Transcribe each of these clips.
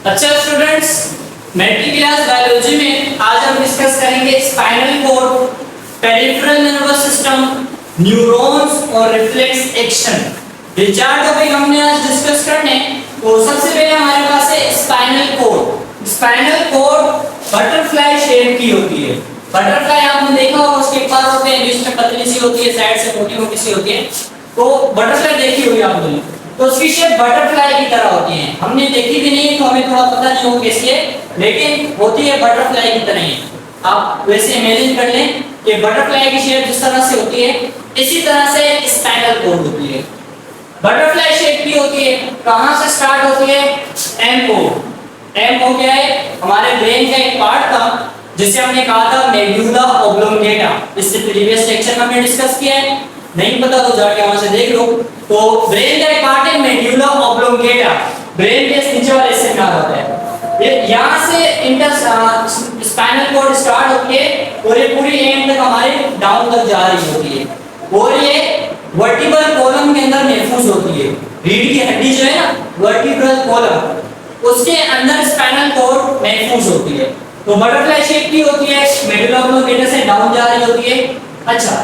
अच्छा students, matric class biology में आज हम डिस्कस करेंगे spinal cord, peripheral nervous system, neurons और रिफ्लेक्स एक्शन। ये चार टॉपिक हमने आज डिस्कस करने। तो सबसे पहले हमारे पास है spinal cord. Spinal cord butterfly shape की होती है। बटरफ्लाई आपने देखा होगा, उसके पर होते हैं, बीच में पतली सी होती है, साइड से मोटी मोटी सी होती है। तो बटरफ्लाई देखी होगी आपने, तो उसकी शेप बटरफ्लाई की तरह होती है। हमने देखी भी नहीं तो हमें थोड़ा पता नहीं होगा कैसी है, लेकिन होती है बटरफ्लाई की तरह ही। आप वैसे इमेजिन कर लें कि बटरफ्लाई की शेप जिस तरह से होती है, इसी तरह से स्पाइनल कॉर्ड होती है। बटरफ्लाई शेप की होती है। कहां से स्टार्ट होती है? एम हो गया है हमारे ब्रेन का एक पार्ट था, जिसे हमने कहा था मेडुला ऑब्लोंगेटा। इससे प्रीवियस लेक्चर में हमने डिस्कस किया है, नहीं पता तो जाके वहां से देख लो। तो ब्रेन का एक पार्ट है मेडुला ऑब्लोंगेटा, ब्रेन के नीचे वाले हिस्से में आता है। ये यहां से स्पाइनल कॉर्ड स्टार्ट होती है और ये पूरी एंड तक हमारे डाउन तक जा रही होती है, और ये वर्टिब्रल कॉलम के अंदर महफूज होती है। रीढ़ की हड्डी जो है ना, वर्टिब्रल कॉलम, उसके अंदर स्पाइनल कॉर्ड महफूज होती है। तो बटरफ्लाई शेप की होती है, मेडुला ऑब्लोंगेटा से डाउन जा रही होती है। अच्छा,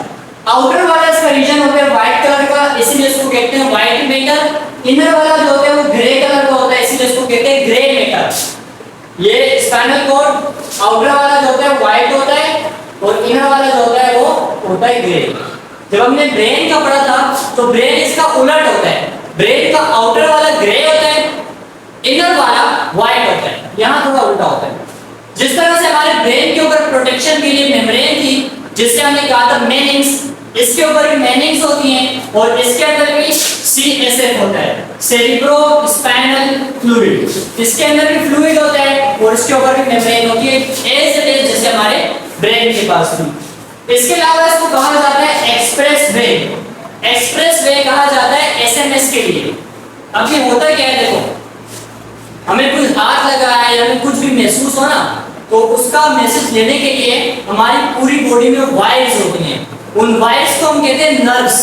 आउटर वाला इसका रीजन होता है व्हाइट कलर का, इसीलिए इसको कहते हैं व्हाइट मैटर। इनर वाला जो होता है वो ग्रे कलर का होता है, इसीलिए इसको कहते हैं ग्रे मैटर। ये स्पाइनल कॉर्ड आउटर वाला जो होता है व्हाइट होता है, और इनर वाला जो होता है वो होता है ग्रे। जब हमने ब्रेन का पढ़ा था तो ब्रेन इसका उलट होता है। ब्रेन का आउटर वाला ग्रे होता है, इनर वाला व्हाइट होता है। यहाँ थोड़ा उल्टा होता है। जिस तरह से हमारे ब्रेन के ऊपर प्रोटेक्शन के लिए मेम्ब्रेन थी, जिससे हमने कहा था मेनिंग्स, इसके ऊपर भी मेनिंग्स होती हैं, और इसके अंदर भी सीएसएफ होता है, सेरिब्रो स्पाइनल फ्लूइड। इसके अंदर भी फ्लूइड होता है और इसके ऊपर भी मेम्ब्रेन होती है, एज इट इज जैसे हमारे ब्रेन के पास भी। इसके अलावा इसको कहा जाता है एक्सप्रेस वे। एक्सप्रेस वे कहा जाता है एसएमएस के लिए। अब ये होता क्या है, देखो, हमें कुछ हाथ लगा है या हमें कुछ भी महसूस हो ना, तो उसका मैसेज लेने के लिए हमारी पूरी बॉडी में वायर्स होती हैं। उन वायर्स को हम कहते हैं नर्व्स।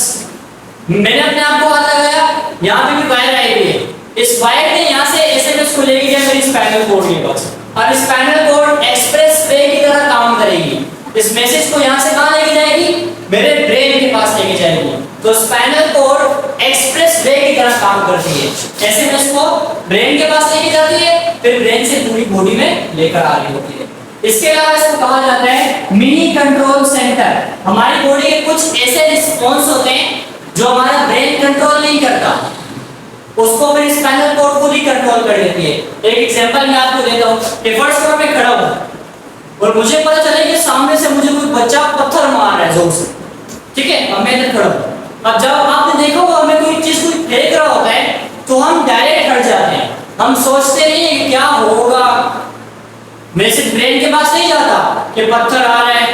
मैंने अपने आप को हाथ लगाया, यहाँ पे भी वायर आई हुई है। इस वायर ने यहाँ से एसएमएस को लेके गया मेरी स्पाइनल कॉर्ड के पास। अब स्पाइनल कॉर्ड एक्सप्रेस वे की तरह काम करेगी। इस मैसेज को यहाँ से कहाँ लेके जाएगी? मेरे ब्रेन के पास लेके जाएगी। तो स्पाइनल कॉर्ड एक्सप्रेस वे की तरह काम करती है। एसएमएस को ब्रेन के पास लेके जाती है, फिर ब्रेन से पूरी बॉडी में लेकर आ रही होती है। इसके अलावा इसको कहा जाता है मिनी कंट्रोल सेंटर। हमारी बॉडी के कुछ ऐसे रिस्पॉन्स होते हैं जो हमारा ब्रेन कंट्रोल नहीं करता, उसको फिर स्पाइनल कॉर्ड खुद ही कंट्रोल कर लेती है। एक एग्जांपल मैं आपको देता हूँ कि फर्स्ट फ्लोर पे खड़ा हूँ और मुझे पता चले कि सामने से मुझे कोई बच्चा पत्थर मार रहा है जोर से, ठीक है, अब मैं इधर खड़ा हूँ। अब जब आपने देखा होगा हमें कोई चीज कोई फेंक रहा होता है तो हम डायरेक्ट हट जाते हैं, हम सोचते नहीं है कि क्या होगा। मैसेज ब्रेन के पास नहीं जाता कि पत्थर आ रहा है,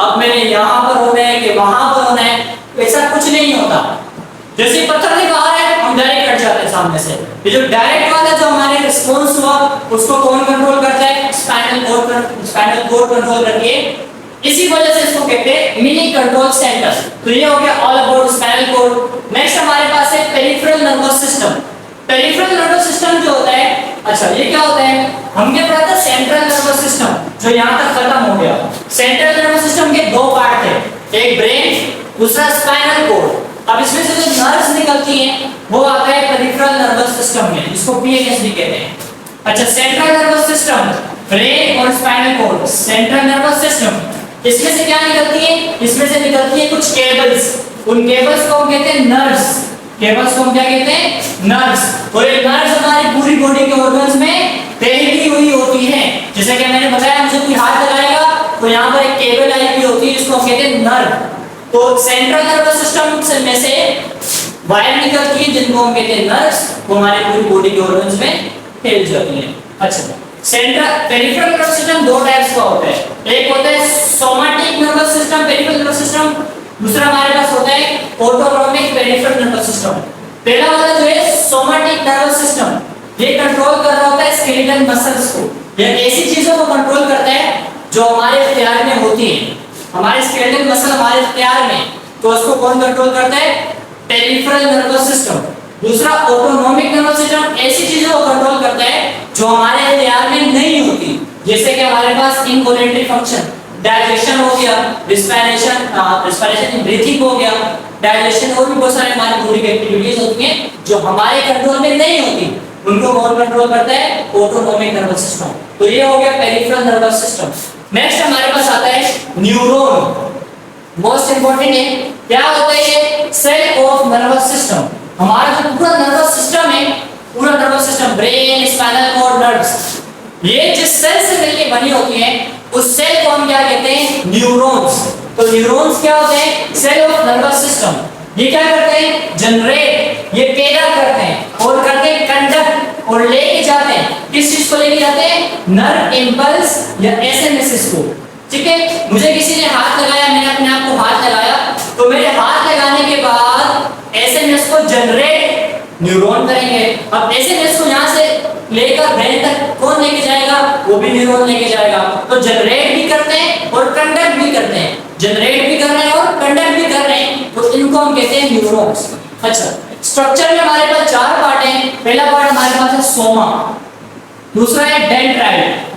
अब मैंने यहाँ पर होना है कि वहां पर होना है, ऐसा कुछ नहीं होता। जैसे पत्थर से बाहर है हम डायरेक्ट हट जाते हैं सामने से। ये जो डायरेक्ट वाला जो हमारे रिस्पॉन्स हुआ उसको कौन कंट्रोल करता है? स्पाइनल कॉर्ड कंट्रोल करती है। इसी वजह से इसको कहते हैं मिनी कंट्रोल सेंटर। तो ये हो गया all about spinal cord. Next हमारे पास है peripheral nervous system. Peripheral nervous system जो होता है, अच्छा ये क्या होता है? हमने पढ़ा था सेंट्रल नर्वस सिस्टम, जो यहाँ तक खत्म हो गया। सेंट्रल नर्वस सिस्टम के दो पार्ट थे, एक ब्रेन, दूसरा स्पाइनल कॉर्ड। अब इसमें से जो नर्व्स निकलती हैं वो आता है पेरिफेरल नर्वस सिस्टम में, जिसको पीएनएस भी कहते हैं। अच्छा, सेंट्रल नर्वस सिस्टम, ब्रेन और spinal cord, central nervous system, इसमें से क्या निकलती है? इसमें से निकलती है कुछ केबल्स। उन केबल्स को हम कहते हैं नर्व्स। केबल्स को हम क्या कहते हैं? नर्व्स। और ये नर्व्स हमारी पूरी बॉडी के ऑर्गन्स में फैली हुई होती हैं। जैसे कि मैंने बताया, मुझे कोई हाथ लगाएगा तो यहाँ पर एक केबल आई हुई होती है, जिसको हम कहते हैं नर्व। तो सेंट्रल नर्वस सिस्टम में से वायर निकलती है, जिनको हम कहते हैं नर्व्स, वो हमारी पूरी बॉडी के ऑर्गन्स में फैल जाती हैं। अच्छा, सेंट्रल पेरिफेरल नर्वस सिस्टम दो टाइप्स का होता है। एक होता है somatic nervous system, peripheral nervous system. दूसरा हमारे पास होता है ऑटोनॉमिक पेरिफेरल नर्वस सिस्टम। पहला वाला जो है सोमैटिक नर्वस सिस्टम, ये कंट्रोल कर रहा होता है स्केलेटल मसल्स को। ये ऐसी चीजों को कंट्रोल करता है जो हमारे इख्तियार में होती हैं। हमारे स्केलेटल मसल हमारे इख्तियार में, तो उसको कौन कंट्रोल करता है? Peripheral nervous system. दूसरा ऑटोनॉमिक नर्वस सिस्टम ऐसी चीजों को कंट्रोल जो हमारे तैयार में नहीं होती, जैसे कि हमारे पास इनवॉलेंटरी फंक्शन, डाइजेशन हो गया, रिस्पिरेशन ब्रीथिंग हो गया, डाइजेशन और भी बहुत सारे हमारी बॉडी की एक्टिविटीज होती हैं जो हमारे कंट्रोल में नहीं होती, उनको कौन कंट्रोल करता है? Autonomic nervous system. तो ये हो गया पेरिफेरल नर्वस सिस्टम। नेक्स्ट हमारे पास आता है न्यूरॉन, मोस्ट इंपॉर्टेंट है। क्या होता है ये? Cell of nervous system. हमारा जो पूरा नर्वस सिस्टम है, पूरा nervous system, brain, spinal cord, nerves, ये जिस सेल से मिलकर बनी होती है उस सेल को हम क्या कहते हैं? न्यूरॉन्स। तो न्यूरॉन्स क्या होते हैं? Cell of nervous system. ये क्या करते हैं? जनरेट, ये पैदा करते हैं और करते हैं कंडक्ट और लेके जाते हैं। किस चीज को लेके जाते हैं? नर्व इंपल्स या एसएमएस को। ठीक है, मुझे किसी ने हाथ लगाया, मैंने अपने आप को हाथ लगाया, तो मेरे हाथ लगाने के बाद एसएमएस को जनरेट न्यूरॉन करेंगे। अब एसएमएस को यहाँ से लेकर ब्रेन तक कौन लेके जाएगा? वो भी न्यूरॉन लेके जाएगा। तो जनरेट भी करते हैं और कंडक्ट भी करते हैं, जनरेट भी कर रहे हैं और कंडक्ट भी कर रहे हैं, तो इनको हम कहते हैं न्यूरॉन्स। अच्छा, स्ट्रक्चर में हमारे पास चार पार्ट हैं। पहला पार्ट हमारे पास है सोमा, दूसरा है डेंड्राइट,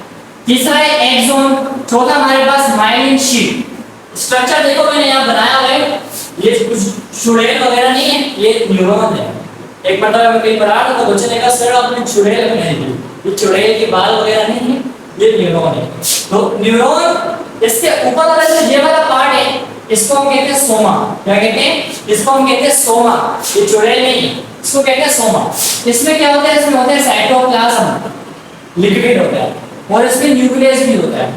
तीसरा है एक्सोन, चौथा हमारे पास माइलिन शीट। स्ट्रक्चर देखो मैंने यहाँ बनाया हुआ है, ये कुछ चुड़ैल वगैरह नहीं है, ये न्यूरॉन है। एक मतलब मैं कहीं पढ़ा तो बच्चे ने कहा सर आपने चुड़ैल बनाई है, ये चुड़ैल के बाल वगैरह नहीं है, ये न्यूरॉन है। तो न्यूरॉन, इसके ऊपर वाला जो ये वाला पार्ट है इसको हम कहते हैं सोमा। क्या कहते हैं? इसको हम कहते हैं सोमा। ये चुड़ैल नहीं है, इसको कहते हैं सोमा। इसमें क्या होता है? इसमें होता है साइटोप्लाज्म, लिक्विड होता है, और इसमें न्यूक्लियस भी होता है।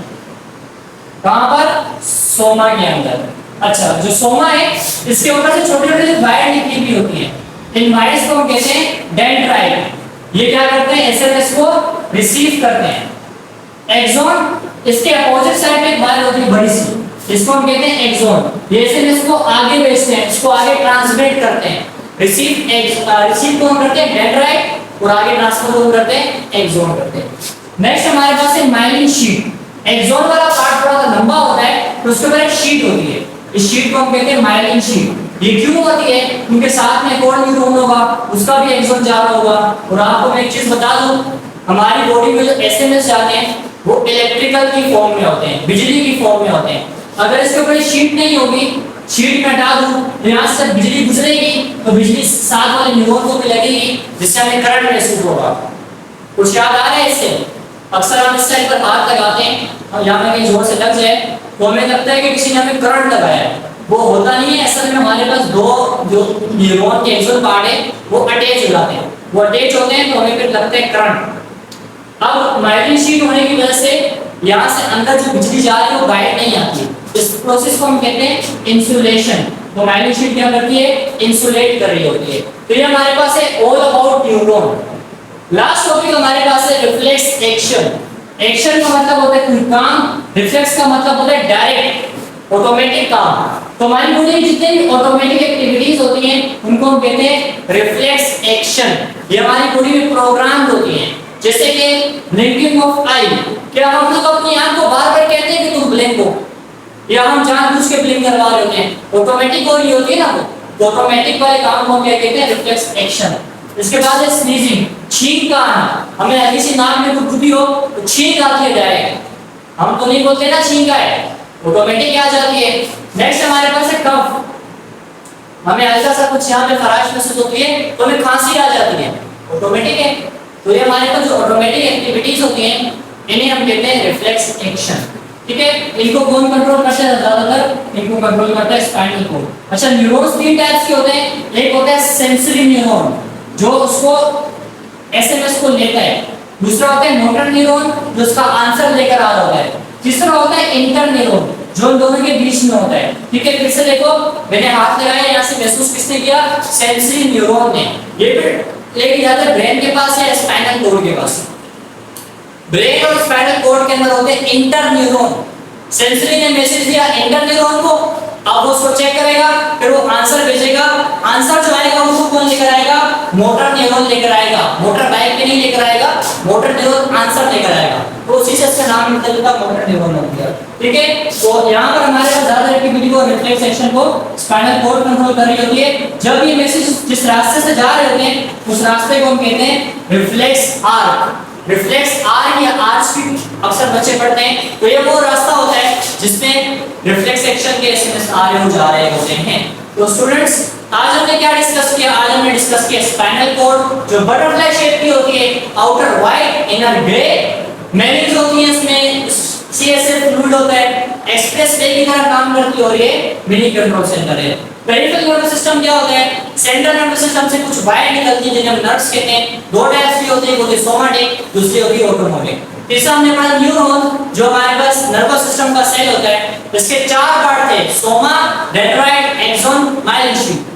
कहां पर? सोमा के अंदर। अच्छा, जो सोमा है इसके ऊपर से छोटे छोटे वायर निकली भी होती है, इन वायर्स को हम कहते हैं डेंड्राइट। ये क्या करते हैं? एसएमएस को रिसीव करते हैं। एक्सोन, इसके अपोजिट साइड में एक वायर होती है बड़ी सी, इसको हम कहते हैं एक्सोन। ये एसएमएस को आगे भेजते हैं, इसको आगे ट्रांसमिट करते हैं। रिसीव को हम करते हैं डेंड्राइट और आगे ट्रांसफर को हम करते हैं एक्सोन करते हैं। नेक्स्ट हमारे पास है माइलिन शीट। एक्सोन वाला पार्ट थोड़ा सा लंबा होता है, तो उसके ऊपर एक शीट होती है, इस शीट को हम कहते हैं माइलिन शीट। ये क्यों होती है? क्योंकि साथ में एक और न्यूरॉन होगा, उसका भी एक्सोन जा रहा होगा। और आपको मैं एक चीज बता दूं, हमारी बॉडी में जो एसएमएस जाते हैं वो इलेक्ट्रिकल की फॉर्म में होते हैं, बिजली की फॉर्म में होते हैं। अगर इसके ऊपर शीट नहीं होगी, शीट में हटा दूं तो यहाँ से बिजली गुजरेगी, तो बिजली साथ वाले न्यूरॉन को भी लगेगी, जिससे हमें करंट महसूस होगा। कुछ याद आ रहा है इससे? अक्सर हम इस साइड पर हाथ लगाते हैं और यहाँ में कहीं जोर से लग जाए तो हमें लगता है कि किसी ने हमें करंट लगाया है, वो होता नहीं है। असल में हमारे पास दो जो न्यूरॉन के एक्सोन पार्ट है वो अटैच हो जाते हैं, वो अटैच होते हैं तो हमें फिर लगता है करंट। अब माइलिन शीट होने की वजह से यहाँ से अंदर जो बिजली जा रही है वो बाहर नहीं आती। इस प्रोसेस को हम कहते हैं इंसुलेशन। तो माइलिन शीट क्या करती है? इंसुलेट कर रही होती है। तो ये हमारे पास है all about neuron. Last topic हमारे पास है रिफ्लेक्स एक्शन। एक्शन का मतलब होता है कोई काम, रिफ्लेक्स का मतलब होता है डायरेक्ट ऑटोमेटिक काम। तो हमारी बॉडी में जितने भी ऑटोमेटिक एक्टिविटीज होती हैं उनको हम कहते हैं रिफ्लेक्स एक्शन। ये हमारी बॉडी में प्रोग्राम्ड होती हैं, जैसे कि ब्लिंकिंग ऑफ आई। क्या हम लोग अपनी आंख को बार-बार कहते हैं कि तुम ब्लिंक हो, या हम जानबूझ के ब्लिंक करवा रहे होते हैं? ऑटोमेटिक हो रही होती है ना, वो ऑटोमेटिक वाले काम को क्या कहते हैं? Reflex action. इसके बाद है स्नीजिंग, छींक का आना। हमें हल्की सी नाक में गुदगुदी हो तो छींक आती है डायरेक्ट, हम तो नहीं बोलते ना छींक आए, ऑटोमेटिक आ जाती है। नेक्स्ट हमारे पास है कफ। हमें हल्का सा कुछ यहाँ पे खराश महसूस होती है तो हमें खांसी आ जाती है, ऑटोमेटिक है। तो ये हमारे पास जो ऑटोमेटिक एक्टिविटीज होती हैं इन्हें हम कहते हैं रिफ्लेक्स एक्शन। ठीक है, इनको कौन कंट्रोल करता है? ज्यादातर इनको कंट्रोल करता है स्पाइनल कॉर्ड। अच्छा, न्यूरॉन्स तीन टाइप्स के होते हैं। एक होता है सेंसरी न्यूरॉन जो उसको एसएमएस को लेता है, दूसरा होता है मोटर न्यूरॉन जो उसका आंसर लेकर आ रहा होता है, तीसरा होता है इंटर न्यूरॉन जो उन दोनों के बीच में होता है। ठीक है, फिर से देखो, मैंने हाथ लगाया, यहाँ से महसूस किसने किया? सेंसरी न्यूरॉन ने। ये फिर लेके जाता है ब्रेन के पास या स्पाइनल कॉर्ड के पास। ब्रेन और स्पाइनल कॉर्ड के अंदर होते हैं इंटर न्यूरॉन। सेंसरी ने मैसेज दिया इंटर न्यूरॉन को, अब वो उसको चेक करेगा, फिर वो आंसर भेजेगा। आंसर जो आएगा उसको कौन लेकर आएगा? मोटर न्यूरॉन लेकर आएगा। मोटर बाइक पे नहीं लेकर आएगा, मोटर न्यूरॉन आंसर लेकर आएगा। तो उसी से इसका नाम निकलता मोटर न्यूरॉन हो गया। ठीक है, तो यहाँ पर हमारे पास ज्यादा एक्टिविटी को, रिफ्लेक्स एक्शन को स्पाइनल कॉर्ड कंट्रोल कर रही होती है। जब ये मैसेज जिस रास्ते से जा रहे होते हैं उस रास्ते को हम कहते हैं रिफ्लेक्स आर्क। रिफ्लेक्स आर्क या आर्च की अक्सर बच्चे पढ़ते हैं, तो ये वो रास्ता होता है जिसमें रिफ्लेक्स एक्शन के एसएमएस आ रहे हो जा रहे होते हैं। तो स्टूडेंट्स आज हमने क्या डिस्कस किया? आज हमने डिस्कस किया स्पाइनल कॉर्ड जो बटरफ्लाई शेप की होती है, आउटर व्हाइट इनर ग्रे, मेनिंग्स होती है, इसमें सीएसएफ फ्लूइड होता है, एक्सप्रेस वे की तरह काम करती है और ये मिनी कंट्रोल सेंटर है। पेरिफेरल नर्वस सिस्टम क्या होता है? सेंट्रल नर्वस सिस्टम से कुछ वायर निकलती है जिन्हें हम नर्व्स कहते हैं। दो टाइप्स की होती है, एक होती है सोमैटिक, दूसरी होती है ऑटोनोमिक। तीसरा हमने पढ़ा न्यूरॉन जो हमारे पास नर्वस सिस्टम का सेल होता है, इसके चार पार्ट थे, soma, dendrite, axon, myelin sheath.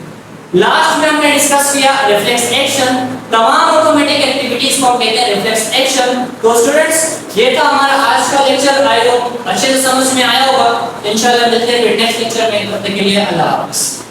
Last में हमने डिस्कस किया रिफ्लेक्स एक्शन, तमाम ऑटोमेटिक एक्टिविटीज को हम कहते हैं रिफ्लेक्स एक्शन। तो स्टूडेंट्स ये था हमारा आज का लेक्चर, आई होप अच्छे से समझ में आया होगा। इंशाल्लाह मिलते हैं नेक्स्ट लेक्चर में, तब तक के लिए अल्लाह हाफिज़।